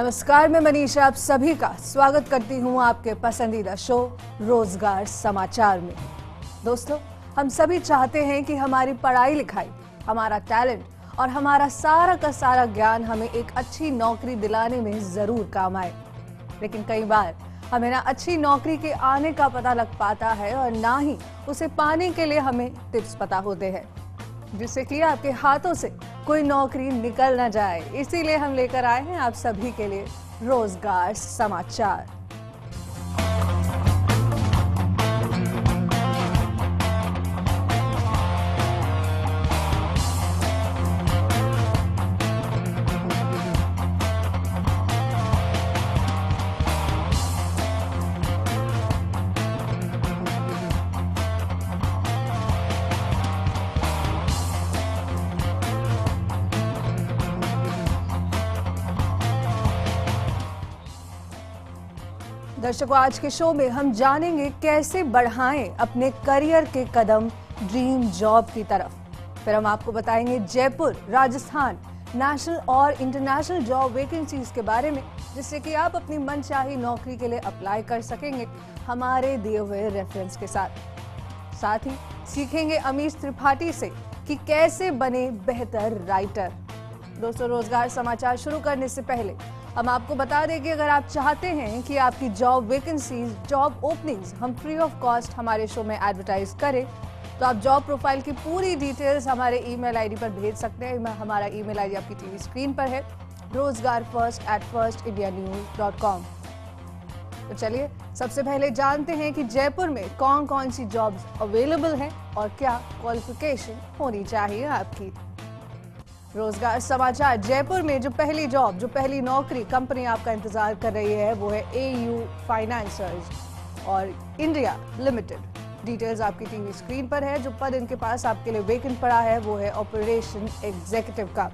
नमस्कार, मैं मनीषा आप सभी का स्वागत करती हूं आपके पसंदीदा शो रोजगार समाचार में। दोस्तों, हम सभी चाहते हैं कि हमारी पढ़ाई लिखाई, हमारा टैलेंट और हमारा सारा का सारा ज्ञान हमें एक अच्छी नौकरी दिलाने में जरूर काम आए। लेकिन कई बार हमें ना अच्छी नौकरी के आने का पता लग पाता है और ना ही उसे पाने के लिए हमें टिप्स पता होते हैं, जिससे कि आपके हाथों से कोई नौकरी निकल ना जाए। इसीलिए हम लेकर आए हैं आप सभी के लिए रोजगार समाचार। दर्शकों, आज के शो में हम जानेंगे कैसे बढ़ाएं अपने करियर के कदम ड्रीम जॉब की तरफ। फिर हम आपको बताएंगे जयपुर, राजस्थान, नेशनल और इंटरनेशनल जॉब वैकेंसीज के बारे में, जिससे कि आप अपनी मनचाही नौकरी के लिए अप्लाई कर सकेंगे हमारे दिए हुए रेफरेंस के साथ। साथ ही सीखेंगे अमीश त्रिपाठी से कि कैसे बने बेहतर राइटर। दोस्तों, रोजगार समाचार शुरू करने से पहले हम आपको बता दें कि अगर आप चाहते हैं कि आपकी जॉब वैकेंसीज, जॉब ओपनिंग्स हम फ्री ऑफ कॉस्ट हमारे शो में एडवर्टाइज करें, तो आप जॉब प्रोफाइल की पूरी डिटेल्स हमारे ईमेल आईडी पर भेज सकते हैं। हमारा ईमेल आईडी आपकी टीवी स्क्रीन पर है, rozgarfirst@firstindianews.com। तो चलिए सबसे पहले जानते हैं कि जयपुर में कौन कौन सी जॉब्स अवेलेबल हैं और क्या क्वालिफिकेशन होनी चाहिए आपकी। रोजगार समाचार। जयपुर में जो पहली जॉब, जो पहली नौकरी कंपनी आपका इंतजार कर रही है वो है AU फाइनेंसर्स और इंडिया लिमिटेड। डिटेल्स आपकी टीवी स्क्रीन पर है। जो पद इनके पास आपके लिए वेकेंट पड़ा है वो है ऑपरेशन एग्जीक्यूटिव का।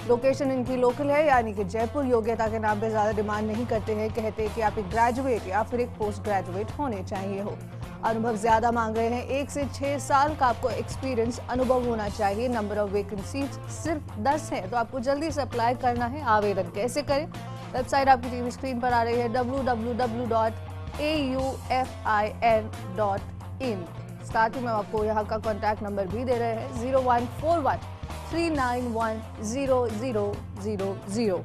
लोकेशन इनकी लोकल है, यानी कि जयपुर। योग्यता के नाम पे ज्यादा डिमांड नहीं करते हैं, कहते हैं कि आप एक ग्रेजुएट या फिर एक पोस्ट ग्रेजुएट होने चाहिए हो। अनुभव ज्यादा मांग रहे हैं, 1 से 6 साल का आपको एक्सपीरियंस अनुभव होना चाहिए। नंबर ऑफ वैकेंसीज सिर्फ 10 है, तो आपको जल्दी से अप्लाई करना है। आवेदन कैसे करें? वेबसाइट आपकी टीवी स्क्रीन पर आ रही है, www.aufin.in। साथ ही में आपको यहाँ का कॉन्टैक्ट नंबर भी दे रहे हैं, 0141391000।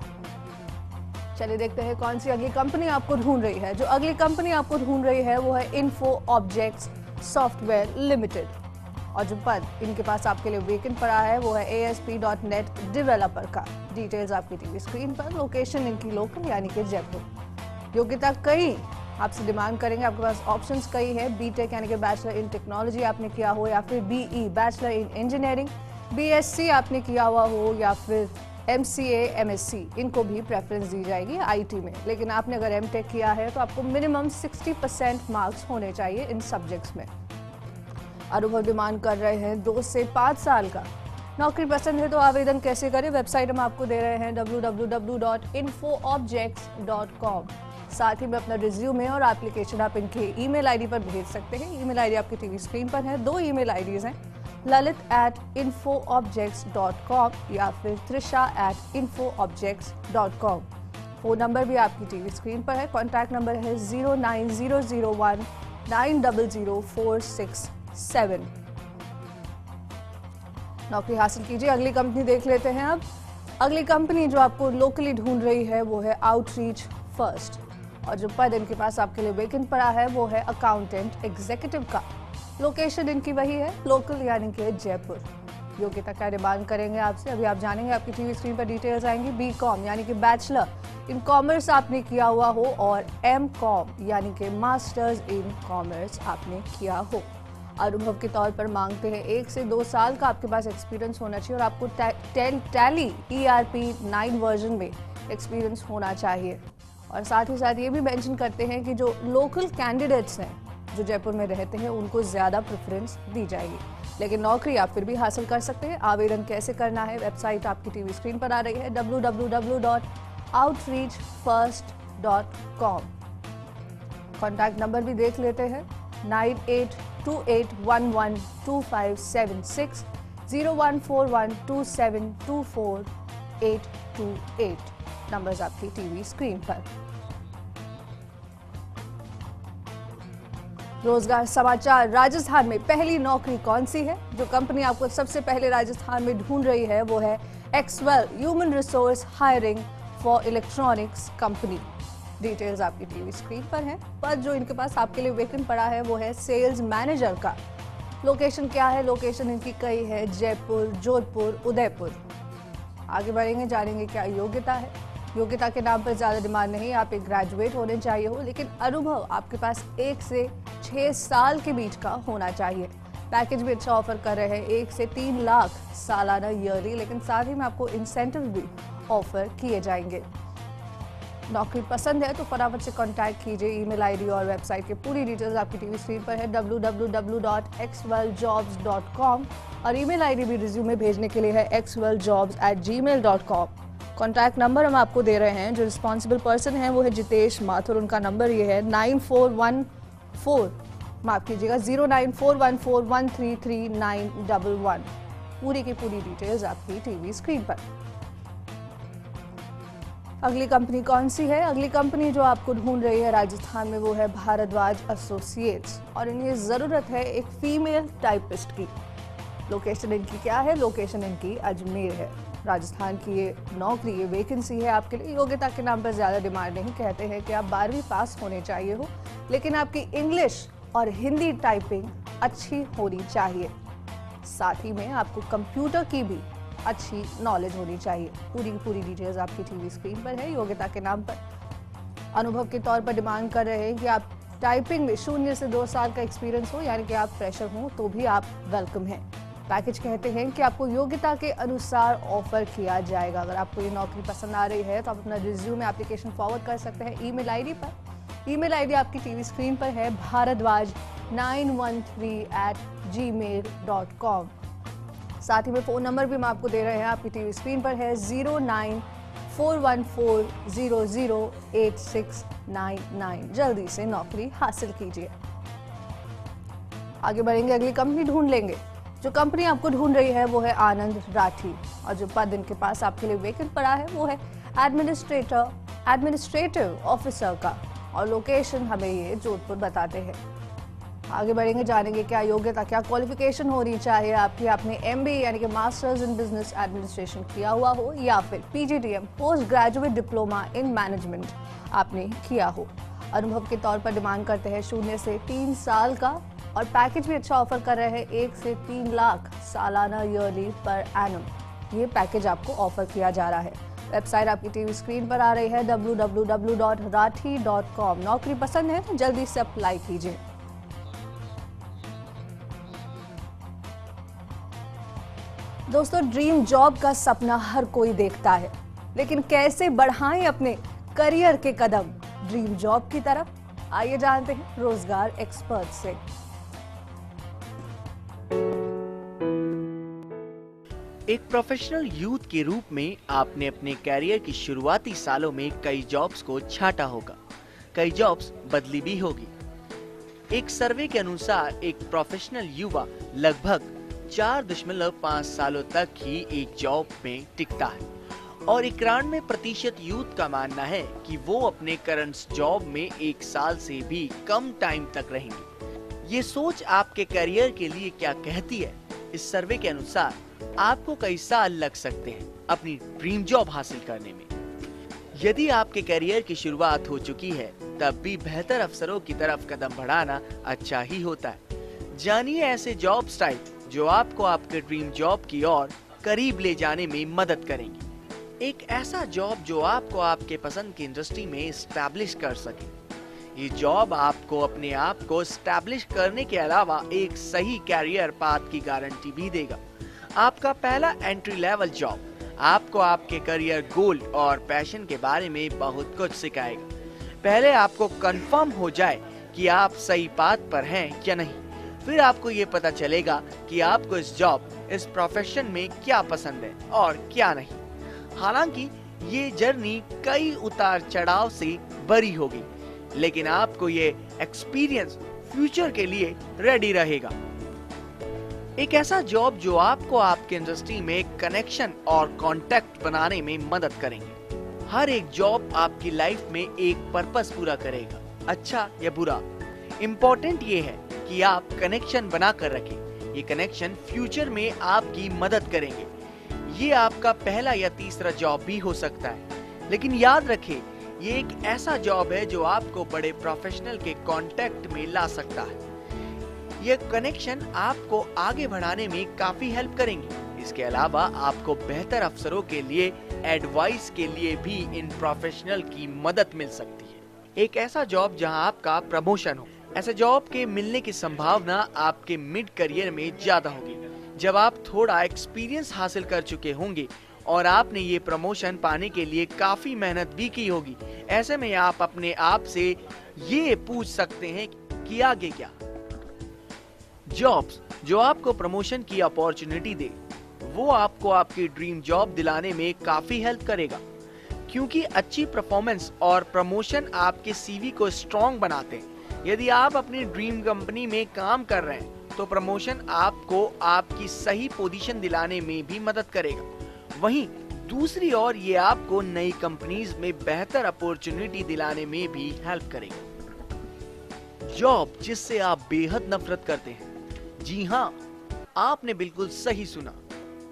चलिए देखते हैं कौन सी अगली कंपनी आपको ढूंढ रही है। जो अगली कंपनी आपको ढूंढ रही है वो है इन्फो ऑब्जेक्ट्स सॉफ्टवेयर लिमिटेड, और जो पद इनके पास आपके लिए वेकेंट पड़ा है वो है ASP.NET डेवलपर का। डिटेल्स आपकी टीवी स्क्रीन पर। लोकेशन इनकी लोकल, यानी कि जयपुर। योग्यता कई आपसे डिमांड करेंगे, आपके पास ऑप्शंस कई है। BTech यानी कि बैचलर इन टेक्नोलॉजी आपने किया हो, या फिर BE bachelor in engineering, BSc आपने किया हुआ हो, या फिर MCA MSc, इनको भी प्रेफरेंस दी जाएगी IT में। लेकिन आपने अगर MTech किया है तो आपको मिनिमम 60% मार्क्स होने चाहिए इन सब्जेक्ट्स में। अनुभव डिमांड कर रहे हैं 2 से 5 साल का। नौकरी पसंद है तो आवेदन कैसे करें? वेबसाइट हम आपको दे रहे हैं, www.infoobjects.com। साथ ही में अपना रिज्यूमे और एप्लीकेशन आप इनके ईमेल आईडी पर भेज सकते हैं। ईमेल आईडी आपकी टीवी स्क्रीन पर है। 2 ईमेल आईडीज हैं, lalit@infoobjects.com या फिर trisha@infoobjects.com। फोन नंबर भी आपकी टीवी स्क्रीन पर है। कॉन्टैक्ट नंबर है 09001900467। नौकरी हासिल कीजिए। अगली कंपनी देख लेते हैं अब। अगली कंपनी जो आपको लोकली ढूंढ रही है वो है आउटरीच फर्स्ट, और जो पद इनके पास आपके लिए वेकेंट पड़ा है वो है अकाउंटेंट एग्जीक्यूटिव का। लोकेशन इनकी वही है, लोकल, यानी कि जयपुर। योग्यता क्या डिमांड करेंगे आपसे, अभी आप जानेंगे। आपकी टीवी स्क्रीन पर डिटेल्स आएंगी। BCom यानी कि बैचलर इन कॉमर्स आपने किया हुआ हो, और MCom यानी कि मास्टर्स इन कॉमर्स आपने किया हो। अनुभव के तौर पर मांगते हैं 1 से 2 साल का आपके पास एक्सपीरियंस होना चाहिए, और आपको टैली ERP 9 वर्जन में एक्सपीरियंस होना चाहिए। और साथ ही साथ ये भी मेंशन करते हैं कि जो लोकल कैंडिडेट्स हैं जो जयपुर में रहते हैं उनको ज़्यादा प्रेफरेंस दी जाएगी, लेकिन नौकरी आप फिर भी हासिल कर सकते हैं। आवेदन कैसे करना है? वेबसाइट आपकी टीवी स्क्रीन पर आ रही है, www.outreachfirst.com। कॉन्टैक्ट नंबर भी देख लेते हैं, 9828112576, 01412724 828। नंबर्स आपकी टीवी स्क्रीन पर। रोजगार समाचार। राजस्थान में पहली नौकरी कौन सी है? जो कंपनी आपको सबसे पहले राजस्थान में ढूंढ रही है वो है एक्सवेल human resource hiring for electronics company. Details आपकी टीवी स्क्रीन पर है। पर जो इनके पास आपके लिए वेकेंट पड़ा है वो है सेल्स मैनेजर का। लोकेशन क्या है? लोकेशन इनकी कई है, जयपुर, जोधपुर, उदयपुर। आगे बढ़ेंगे, जानेंगे क्या योग्यता है। योग्यता के नाम पर ज्यादा डिमांड नहीं, आप एक ग्रेजुएट होने चाहिए हो, लेकिन अनुभव आपके पास 1 से 6 साल के बीच का होना चाहिए। पैकेज भी अच्छा ऑफर कर रहे हैं, 1 से 3 लाख सालाना ईयरली, लेकिन साथ ही में आपको इंसेंटिव भी ऑफर किए जाएंगे। नौकरी पसंद है तो फटाफट से कांटेक्ट कीजिए। ईमेल आईडी और वेबसाइट की पूरी डिटेल्स आपकी टीवी स्क्रीन पर है, www.xweljobs.com, और ईमेल आईडी भी रिज्यूमे भेजने के लिए है xweljobs@gmail.com। कॉन्टैक्ट नंबर हम आपको दे रहे हैं। जो रिस्पॉन्सिबल पर्सन है वो है जितेश माथुर। उनका नंबर ये है 9414 माफ कीजिएगा 09414133911। पूरी की पूरी डिटेल्स आपकी टीवी स्क्रीन पर। अगली कंपनी कौन सी है? अगली कंपनी जो आपको ढूंढ रही है राजस्थान में वो है भारद्वाज एसोसिएट्स, और इन्हें जरूरत है एक फीमेल टाइपिस्ट की। लोकेशन इनकी क्या है? लोकेशन इनकी अजमेर है। राजस्थान की ये नौकरी, ये वैकेंसी है आपके लिए। योग्यता के नाम पर ज्यादा डिमांड नहीं, कहते हैं कि आप 12वीं पास होने चाहिए हो, लेकिन आपकी इंग्लिश और हिंदी टाइपिंग अच्छी होनी चाहिए। साथ ही में आपको कंप्यूटर की भी अच्छी नॉलेज होनी चाहिए। पूरी की पूरी डिटेल्स आपकी टीवी स्क्रीन पर है। योग्यता के नाम पर अनुभव के तौर पर डिमांड कर रहे हैं कि आप टाइपिंग में 0 से 2 साल का एक्सपीरियंस हो, यानी कि आप फ्रेशर हो तो भी आप वेलकम हैं। पैकेज कहते हैं कि आपको योग्यता के अनुसार ऑफर किया जाएगा। अगर आपको ये नौकरी पसंद आ रही है तो आप अपना रिज्यूमे एप्लीकेशन फॉरवर्ड कर सकते हैं ईमेल आईडी पर। ईमेल आईडी आपकी टीवी स्क्रीन पर है, bharadwaj913@gmail.com। साथ ही में फोन नंबर भी हम आपको दे रहे हैं, आपकी टीवी स्क्रीन पर है 09414008699। जल्दी से नौकरी हासिल कीजिए। आगे बढ़ेंगे, अगली कंपनी ढूंढ लेंगे। जो कंपनी आपको ढूंढ रही है वो है आनंद राठी, और जो पद इनके पास आपके लिए वेकेंट पड़ा है वो है एडमिनिस्ट्रेटिव ऑफिसर का, और लोकेशन हमें ये जोधपुर बताते हैं। आगे बढ़ेंगे, जानेंगे क्या योग्यता, क्या क्वालिफिकेशन होनी चाहिए आपकी। आपने MBA यानी कि मास्टर्स इन बिजनेस एडमिनिस्ट्रेशन किया हुआ हो, या फिर PGDM post graduate diploma in management आपने किया हो। अनुभव के तौर पर डिमांड करते हैं 0 से 3 साल का, और पैकेज भी अच्छा ऑफर कर रहे हैं, 1 से 3 लाख सालाना ईयरली पर एनम। ये पैकेज आपको ऑफर किया जा रहा है। वेबसाइट आपकी टीवी स्क्रीन पर आ रही है, www.rathi.com। नौकरी पसंद है तो जल्दी से अप्लाई कीजिए। दोस्तों, ड्रीम जॉब का सपना हर कोई देखता है, लेकिन कैसे बढ़ाएं अपने करियर के कदम ड्रीम जॉब की तरफ? आइए जानते हैं रोजगार एक्सपर्ट से। एक प्रोफेशनल यूथ के रूप में आपने अपने कैरियर की शुरुआती सालों में कई जॉब्स को छाटा होगा, कई जॉब्स बदली भी होगी। एक सर्वे के अनुसार एक प्रोफेशनल युवा लगभग 4.5 सालों तक ही एक जॉब में टिकता है, और 91% यूथ का मानना है कि वो अपने करंट जॉब में 1 साल से भी कम टाइम तक रहेंगे। ये सोच आपके करियर के लिए क्या कहती है? इस सर्वे के अनुसार आपको कई साल लग सकते हैं अपनी ड्रीम जॉब हासिल करने में। यदि आपके करियर की शुरुआत हो चुकी है, तब भी बेहतर अवसरों की तरफ कदम बढ़ाना अच्छा ही होता है। जानिए ऐसे जॉब स्टाइल जो आपको आपके ड्रीम जॉब की ओर करीब ले जाने में मदद करेंगे। एक ऐसा जॉब जो आपको आपके पसंद की इंडस्ट्री में एस्टैब्लिश कर सके। ये जॉब आपको अपने आप को एस्टैब्लिश करने के अलावा एक सही कैरियर पाथ की गारंटी भी देगा। आपका पहला एंट्री लेवल जॉब आपको आपके करियर गोल और पैशन के बारे में बहुत कुछ सिखाएगा। पहले आपको कंफर्म हो जाए कि आप सही पाथ पर हैं या नहीं, फिर आपको ये पता चलेगा कि आपको इस जॉब, इस प्रोफेशन में क्या पसंद है और क्या नहीं। हालांकि ये जर्नी कई उतार चढ़ाव से भरी होगी, लेकिन आपको ये एक्सपीरियंस फ्यूचर के लिए रेडी रहेगा। एक ऐसा जॉब जो आपको आपके इंडस्ट्री में कनेक्शन और कांटेक्ट बनाने में मदद करेंगे। हर एक जॉब आपकी लाइफ में एक पर्पस पूरा करेगा, अच्छा या बुरा। इम्पोर्टेंट ये है कि आप कनेक्शन बना कर रखें। ये कनेक्शन फ्यूचर में आपकी मदद करेंगे। ये आपका पहला या तीसरा जॉब भी हो सकता है, लेकिन याद रखें ये एक ऐसा जॉब है जो आपको बड़े प्रोफेशनल के कांटेक्ट में ला सकता है। ये कनेक्शन आपको आगे बढ़ाने में काफी हेल्प करेंगे। इसके अलावा आपको बेहतर अफसरों के लिए एडवाइस के लिए भी इन प्रोफेशनल की मदद मिल सकती है। एक ऐसा जॉब जहां आपका प्रमोशन हो। ऐसे जॉब के मिलने की संभावना आपके मिड करियर में ज्यादा होगी जब आप थोड़ा एक्सपीरियंस हासिल कर चुके होंगे और आपने ये प्रमोशन पाने के लिए काफी मेहनत भी की होगी। ऐसे में आप अपने आप से ये पूछ सकते हैं कि आगे क्या। जॉब्स जो आपको प्रमोशन की अपॉर्चुनिटी दे वो आपको आपकी ड्रीम जॉब दिलाने में काफी हेल्प करेगा, क्योंकि अच्छी परफॉर्मेंस और प्रमोशन आपके सीवी को स्ट्रॉन्ग बनाते हैं। यदि आप अपनी ड्रीम कंपनी में काम कर रहे हैं तो प्रमोशन आपको आपकी सही पोजीशन दिलाने में भी मदद करेगा। वहीं दूसरी ओर ये आपको नई कंपनीज में बेहतर अपॉर्चुनिटी दिलाने में भी हेल्प करेगा। जॉब जिससे आप बेहद नफरत करते हैं। जी हाँ, आपने बिल्कुल सही सुना।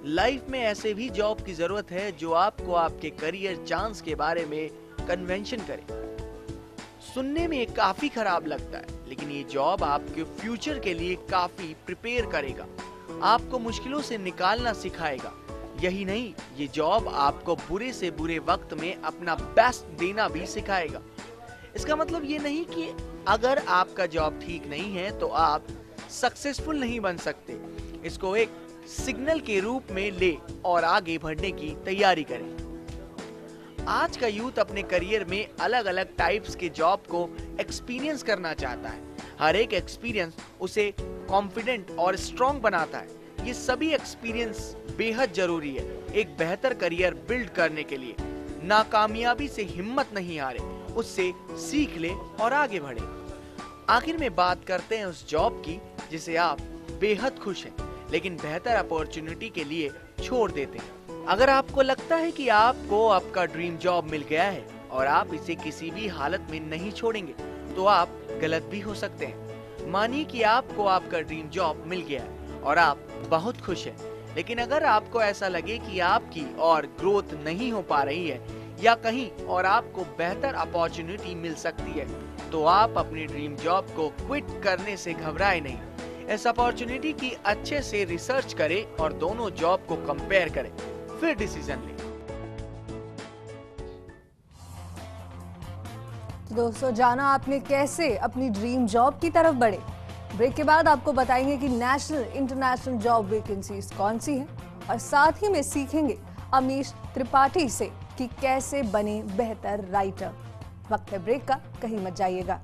लाइफ में ऐसे भी जॉब की जरूरत है जो आपको आपके करियर चांस के बारे में कन्वेंशन करे। सुनने में काफी खराब लगता है, लेकिन ये जॉब आपके फ्यूचर के लिए काफी प्रिपेयर करेगा, आपको मुश्किलों से निकालना सिखाएगा। यही नहीं, ये जॉब आपको बुरे से बुरे वक्त में अपना बेस्ट देना भी सिखाएगा। इसका मतलब ये नहीं कि अगर आपका जॉब ठीक नहीं है तो आप सक्सेसफुल नहीं बन सकते। इसको एक सिग्नल के रूप में ले और आगे बढ़ने की तैयारी करें। आज का यूथ अपने करियर में अलग अलग टाइप्स के जॉब को एक्सपीरियंस करना चाहता है। हर एक एक्सपीरियंस उसे कॉन्फिडेंट और स्ट्रॉन्ग बनाता है। ये सभी एक्सपीरियंस बेहद जरूरी है एक बेहतर करियर बिल्ड करने के लिए। नाकामयाबी से हिम्मत नहीं हारे, उससे सीख ले और आगे बढ़े। आखिर में बात करते हैं उस जॉब की जिसे आप बेहद खुश हैं, लेकिन बेहतर अपॉर्चुनिटी के लिए छोड़ देते हैं। अगर आपको लगता है कि आपको आपका ड्रीम जॉब मिल गया है और आप इसे किसी भी हालत में नहीं छोड़ेंगे, तो आप गलत भी हो सकते हैं। मानिए कि आपको आपका ड्रीम जॉब मिल गया है और आप बहुत खुश हैं, लेकिन अगर आपको ऐसा लगे कि आपकी और ग्रोथ नहीं हो पा रही है या कहीं और आपको बेहतर अपॉर्चुनिटी मिल सकती है, तो आप अपनी ड्रीम जॉब को क्विट करने से घबराए नहीं। इस अपॉर्चुनिटी की अच्छे से रिसर्च करें और दोनों जॉब को कंपेयर करें, फिर डिसीजन लें। तो दोस्तों, जाना आपने कैसे अपनी ड्रीम जॉब की तरफ बढ़े। ब्रेक के बाद आपको बताएंगे कि नेशनल इंटरनेशनल जॉब वैकेंसीज कौन सी हैं और साथ ही में सीखेंगे अमीश त्रिपाठी से कि कैसे बने बेहतर राइटर। वक्त है ब्रेक का, कहीं मत जाइएगा।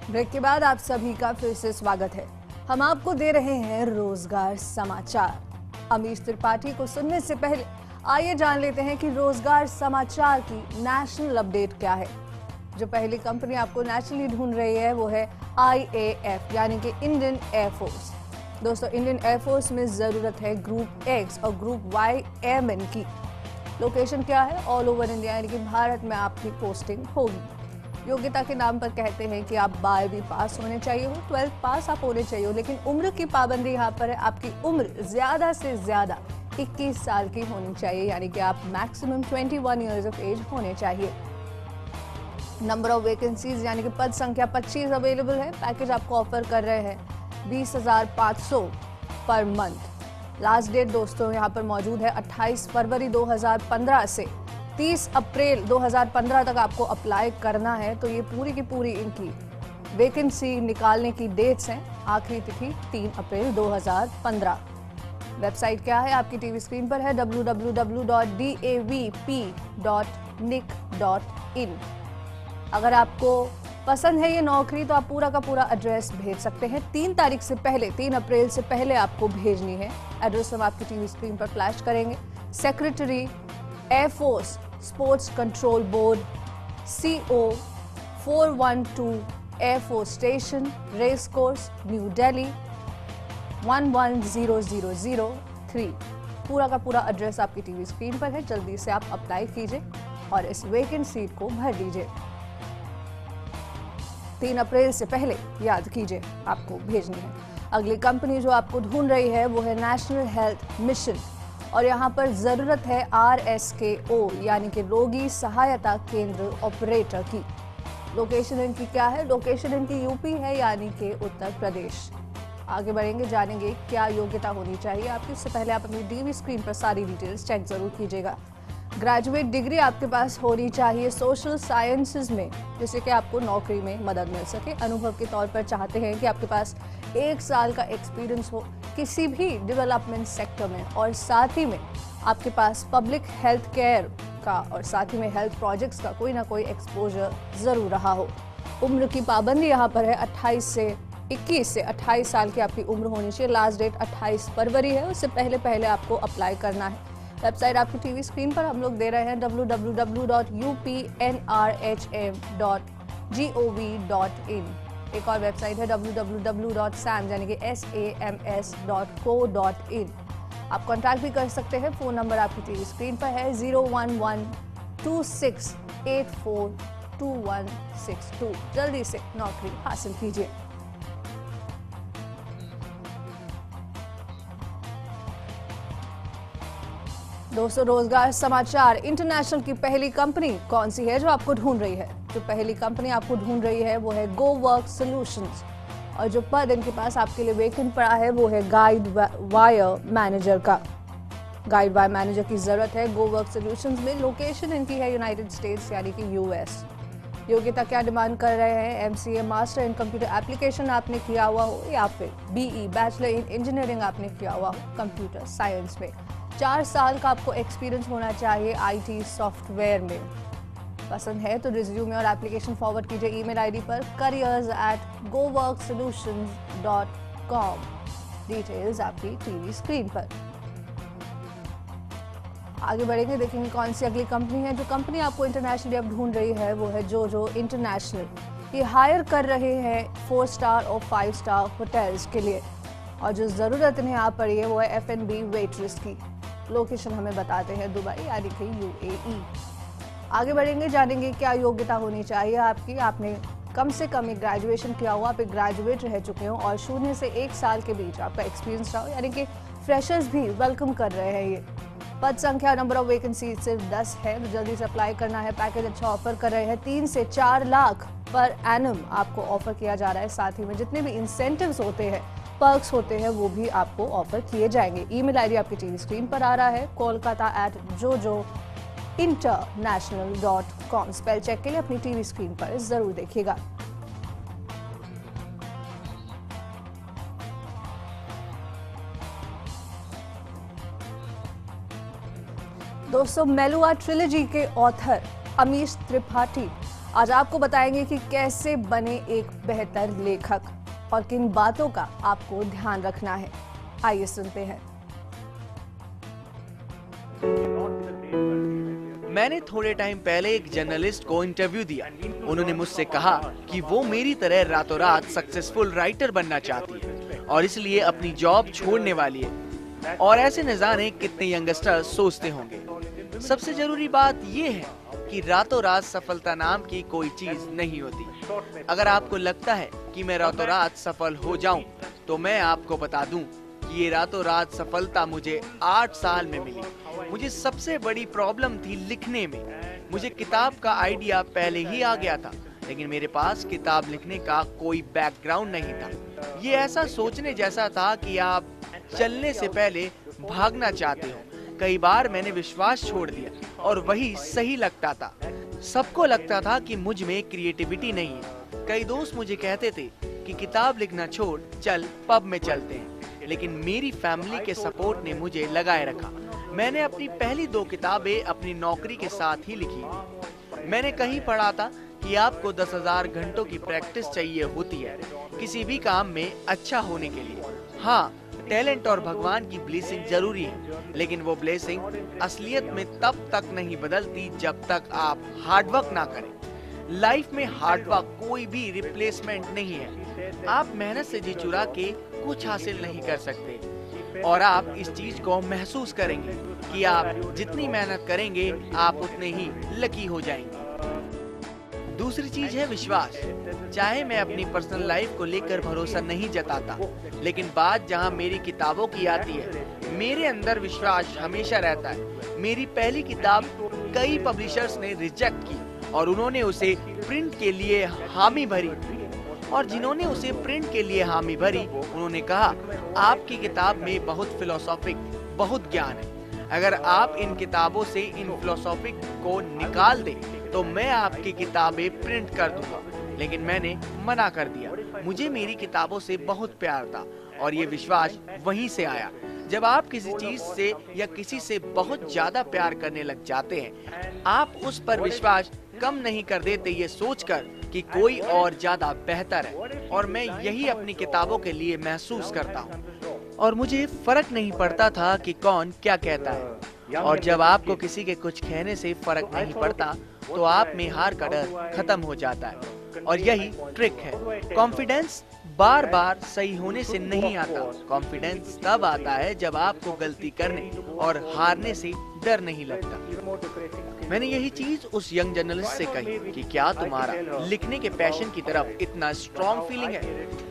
ब्रेक के बाद आप सभी का फिर से स्वागत है। हम आपको दे रहे हैं रोजगार समाचार। अमीश त्रिपाठी को सुनने से पहले आइए जान लेते हैं कि रोजगार समाचार की नेशनल अपडेट क्या है। जो पहली कंपनी आपको नेशनली ढूंढ रही है वो है IAF यानी कि इंडियन एयरफोर्स। दोस्तों, इंडियन एयरफोर्स में जरूरत है ग्रुप X और ग्रुप Y एयरमैन की। लोकेशन क्या है? ऑल ओवर इंडिया यानी कि भारत में आपकी पोस्टिंग होगी। योग्यता के नाम पर कहते हैं कि आप 12वीं पास होने चाहिए हो, 12th पास आप होने चाहिए हो, लेकिन उम्र की पाबंदी यहाँ पर है। आपकी उम्र ज्यादा से ज्यादा 21 साल की होनी चाहिए, यानी कि आप मैक्सिमम 21 ईयर्स ऑफ एज होने चाहिए। नंबर ऑफ वैकेंसीज यानी कि पद संख्या 25 अवेलेबल है। पैकेज आपको ऑफर कर रहे हैं 20,500 पर मंथ। लास्ट डेट दोस्तों यहाँ पर मौजूद है 28 फरवरी 2015 से 30 अप्रैल 2015 तक आपको अप्लाई करना है। तो ये पूरी की पूरी इनकी वैकेंसी निकालने की डेट्स हैं। आखिरी तिथि 3 अप्रैल 2015। वेबसाइट क्या है आपकी टीवी स्क्रीन पर है www.davp.nic.in। अगर आपको पसंद है ये नौकरी तो आप पूरा का पूरा एड्रेस भेज सकते हैं। 3 तारीख से पहले, 3 अप्रैल से पहले आपको भेजनी है। एड्रेस हम आपकी टीवी स्क्रीन पर फ्लैश करेंगे। Secretary, Air Force sports control board, CO 412 Air Force station, race course, New Delhi 110003। पूरा का पूरा एड्रेस आपकी टीवी स्क्रीन पर है। जल्दी से आप अप्लाई कीजिए और इस वेकेंट सीट को भर लीजिए। 3 अप्रैल से पहले याद कीजिए आपको भेजनी है। अगली कंपनी जो आपको ढूंढ रही है वो है नेशनल हेल्थ मिशन और यहाँ पर जरूरत है RSKO यानी कि रोगी सहायता केंद्र ऑपरेटर की। लोकेशन इनकी क्या है? लोकेशन इनकी यूपी है यानी कि उत्तर प्रदेश। आगे बढ़ेंगे, जानेंगे क्या योग्यता होनी चाहिए आपकी। उससे पहले आप अपनी टीवी स्क्रीन पर सारी डिटेल्स चेक जरूर कीजिएगा। ग्रेजुएट डिग्री आपके पास होनी चाहिए सोशल साइंसेज में, जिससे कि आपको नौकरी में मदद मिल सके। अनुभव के तौर पर चाहते हैं कि आपके पास 1 साल का एक्सपीरियंस हो किसी भी डेवलपमेंट सेक्टर में और साथ ही में आपके पास पब्लिक हेल्थ केयर का और साथ ही में हेल्थ प्रोजेक्ट्स का कोई ना कोई एक्सपोजर जरूर रहा हो। उम्र की पाबंदी यहाँ पर है 21 से 28 साल की आपकी उम्र होनी चाहिए। लास्ट डेट 28 फरवरी है, उससे पहले आपको अप्लाई करना है। वेबसाइट आपकी टीवी स्क्रीन पर हम लोग दे रहे हैं www.upnrhm.gov.in। एक और वेबसाइट है www.sams यानी कि sams.co.in। आप कॉन्टैक्ट भी कर सकते हैं। फोन नंबर आपकी टीवी स्क्रीन पर है 01126842162। जल्दी से नौकरी हासिल कीजिए। दोस्तों, रोजगार समाचार। इंटरनेशनल की पहली कंपनी कौन सी है जो आपको ढूंढ रही है? जो पहली कंपनी आपको ढूंढ रही है वो है गो वर्क सॉल्यूशंस और जो पद इनके पास आपके लिए वेकेंट पड़ा है वो है गाइड वायर मैनेजर का। गाइड वायर मैनेजर की जरूरत है गो वर्क सॉल्यूशंस में। लोकेशन इनकी है यूनाइटेड स्टेट्स यानी कि US। योग्यता क्या डिमांड कर रहे हैं? MCA master in computer application आपने किया हुआ हो या फिर BE बैचलर इन इंजीनियरिंग आपने किया हुआ हो कंप्यूटर साइंस में। 4 साल का आपको एक्सपीरियंस होना चाहिए IT सॉफ्टवेयर में। पसंद है तो रिज्यूमे और एप्लीकेशन फॉरवर्ड कीजिए ईमेल आईडी पर careers@goworksolutions.com। डिटेल्स आपकी टीवी स्क्रीन पर। आगे बढ़ेंगे, देखेंगे कौन सी अगली कंपनी है। जो कंपनी आपको इंटरनेशनली अब ढूंढ रही है वो है जोजो इंटरनेशनल। ये हायर कर रहे हैं 4 स्टार और 5 स्टार होटल्स के लिए और जो ज़रूरत इन्हें यहाँ पड़ी है वो है F&B वेट्रेस की। लोकेशन हमें बताते हैं दुबई यानी कि UAE। आगे बढ़ेंगे, जानेंगे क्या योग्यता होनी चाहिए आपकी। आपने कम से कम एक ग्रेजुएशन किया हुआ, आप एक ग्रेजुएट रह चुके हो और 0 से 1 साल के बीच आपका एक्सपीरियंस रहा हो, यानी कि फ्रेशर्स भी वेलकम कर रहे हैं ये। पद संख्या नंबर ऑफ वैकेंसी सिर्फ 10 है, तो जल्दी से अप्लाई करना है। पैकेज अच्छा ऑफर कर रहे हैं, 3 से 4 लाख पर एनम आपको ऑफर किया जा रहा है। साथ ही में जितने भी इंसेंटिव्स होते हैं, पर्क्स होते हैं, वो भी आपको ऑफर किए जाएंगे। ईमेल आईडी आपकी टीवी स्क्रीन पर आ रहा है kolkata@jojointernational.com। स्पेल चेक के लिए अपनी टीवी स्क्रीन पर जरूर देखिएगा। दोस्तों, मेलुआ ट्रिलॉजी के ऑथर अमीश त्रिपाठी आज आपको बताएंगे कि कैसे बने एक बेहतर लेखक और किन बातों का आपको ध्यान रखना है। आइए सुनते हैं। मैंने थोड़े टाइम पहले एक जर्नलिस्ट को इंटरव्यू दिया। उन्होंने मुझसे कहा कि वो मेरी तरह रातों रात सक्सेसफुल राइटर बनना चाहती है और इसलिए अपनी जॉब छोड़ने वाली है। और ऐसे न जाने कितने यंगस्टर सोचते होंगे। सबसे जरूरी बात ये है कि रातों रात सफलता नाम की कोई चीज नहीं होती। अगर आपको लगता है कि मैं रातों रात सफल हो जाऊं, तो मैं आपको बता दूं कि ये रातों रात सफलता मुझे 8 साल में मिली। मुझे सबसे बड़ी प्रॉब्लम थी लिखने में। मुझे किताब का आइडिया पहले ही आ गया था, लेकिन मेरे पास किताब लिखने का कोई बैकग्राउंड नहीं था। ये ऐसा सोचने जैसा था कि आप चलने से पहले भागना चाहते हो। कई बार मैंने विश्वास छोड़ दिया और वही सही लगता था। सबको लगता था कि मुझ में क्रिएटिविटी नहीं है। कई दोस्त मुझे कहते थे कि किताब लिखना छोड़, चल पब में चलते हैं, लेकिन मेरी फैमिली के सपोर्ट ने मुझे लगाए रखा। मैंने अपनी पहली 2 किताबें अपनी नौकरी के साथ ही लिखी। मैंने कहीं पढ़ा था कि आपको 10,000 घंटों की प्रैक्टिस चाहिए होती है किसी भी काम में अच्छा होने के लिए। हाँ, टैलेंट और भगवान की ब्लेसिंग जरूरी है, लेकिन वो ब्लेसिंग असलियत में तब तक नहीं बदलती जब तक आप हार्डवर्क ना करें। लाइफ में हार्डवर्क कोई भी रिप्लेसमेंट नहीं है। आप मेहनत से जी चुरा के कुछ हासिल नहीं कर सकते, और आप इस चीज को महसूस करेंगे कि आप जितनी मेहनत करेंगे आप उतने ही लकी हो जाएंगे। दूसरी चीज है विश्वास। चाहे मैं अपनी पर्सनल लाइफ को लेकर भरोसा नहीं जताता, लेकिन बात जहां मेरी किताबों की आती है, मेरे अंदर विश्वास हमेशा रहता है। मेरी पहली किताब कई पब्लिशर्स ने रिजेक्ट की और उन्होंने उसे प्रिंट के लिए हामी भरी, और जिन्होंने उसे प्रिंट के लिए हामी भरी उन्होंने कहा, आपकी किताब में बहुत फिलोसॉफिक, बहुत ज्ञान है। अगर आप इन किताबों से इन फिलोसॉफिक को निकाल दें तो मैं आपकी किताबें प्रिंट कर दूंगा, लेकिन मैंने मना कर दिया। मुझे मेरी किताबों से बहुत प्यार था और ये विश्वास वहीं से आया। जब आप किसी चीज से या किसी से बहुत ज्यादा प्यार करने लग जाते हैं, आप उस पर विश्वास कम नहीं कर देते ये सोचकर कि कोई और ज्यादा बेहतर है, और मैं यही अपनी किताबों के लिए महसूस करता हूँ। और मुझे फर्क नहीं पड़ता था कि कौन क्या कहता है, और जब आपको किसी के कुछ कहने से फर्क नहीं पड़ता तो आप में हार का डर खत्म हो जाता है। और यही ट्रिक है। कॉन्फिडेंस बार बार सही होने से नहीं आता। कॉन्फिडेंस तब आता है जब आपको गलती करने और हारने से डर नहीं लगता। मैंने यही चीज उस यंग जर्नलिस्ट से कही कि क्या तुम्हारा लिखने के पैशन की तरफ इतना स्ट्रॉन्ग फीलिंग है?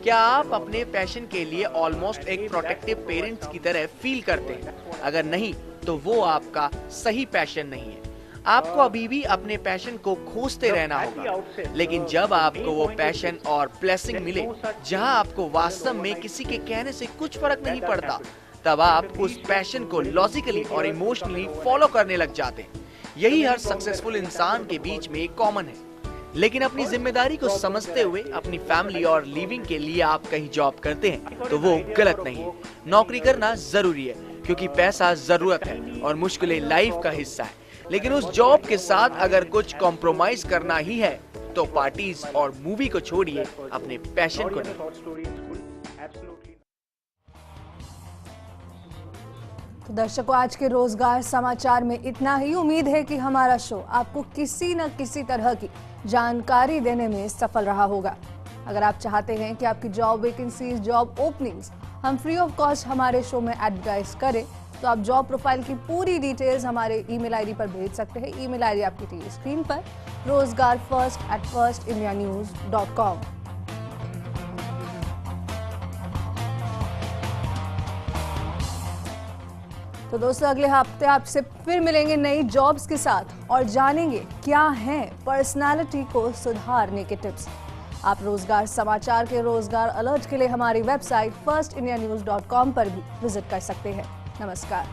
क्या आप अपने पैशन के लिए ऑलमोस्ट एक प्रोटेक्टिव पेरेंट्स की तरह फील करते हैं? अगर नहीं तो वो आपका सही पैशन नहीं है। आपको अभी भी अपने पैशन को खोजते रहना होगा, लेकिन जब आपको वो पैशन और ब्लेसिंग मिले जहां आपको वास्तव में किसी के कहने से कुछ फर्क नहीं पड़ता, तब आप उस पैशन को लॉजिकली और इमोशनली फॉलो करने लग जाते हैं। यही हर सक्सेसफुल इंसान के बीच में कॉमन है। लेकिन अपनी जिम्मेदारी को समझते हुए अपनी फैमिली और लिविंग के लिए आप कहीं जॉब करते हैं तो वो गलत नहीं है। नौकरी करना जरूरी है क्योंकि पैसा जरूरत है और मुश्किलें लाइफ का हिस्सा है, लेकिन उस जॉब के साथ अगर कुछ कॉम्प्रोमाइज करना ही है तो पार्टीज और मूवी को छोड़िए, अपने पैशन को नहीं। तो दर्शकों, आज के रोजगार समाचार में इतना ही। उम्मीद है कि हमारा शो आपको किसी न किसी तरह की जानकारी देने में सफल रहा होगा। अगर आप चाहते हैं कि आपकी जॉब वैकेंसीज, जॉब ओपनिंग्स हम फ्री ऑफ कॉस्ट हमारे शो में एडवर्टाइज करें, तो आप जॉब प्रोफाइल की पूरी डिटेल्स हमारे ईमेल आईडी पर भेज सकते हैं। ईमेल आईडी आपकी टीवी स्क्रीन पर, rozgarfirst@firstindianews.com। तो दोस्तों, अगले हफ्ते आपसे फिर मिलेंगे नई जॉब्स के साथ और जानेंगे क्या हैं पर्सनालिटी को सुधारने के टिप्स। आप रोजगार समाचार के रोजगार अलर्ट के लिए हमारी वेबसाइट firstindianews.com पर भी विजिट कर सकते हैं। नमस्कार।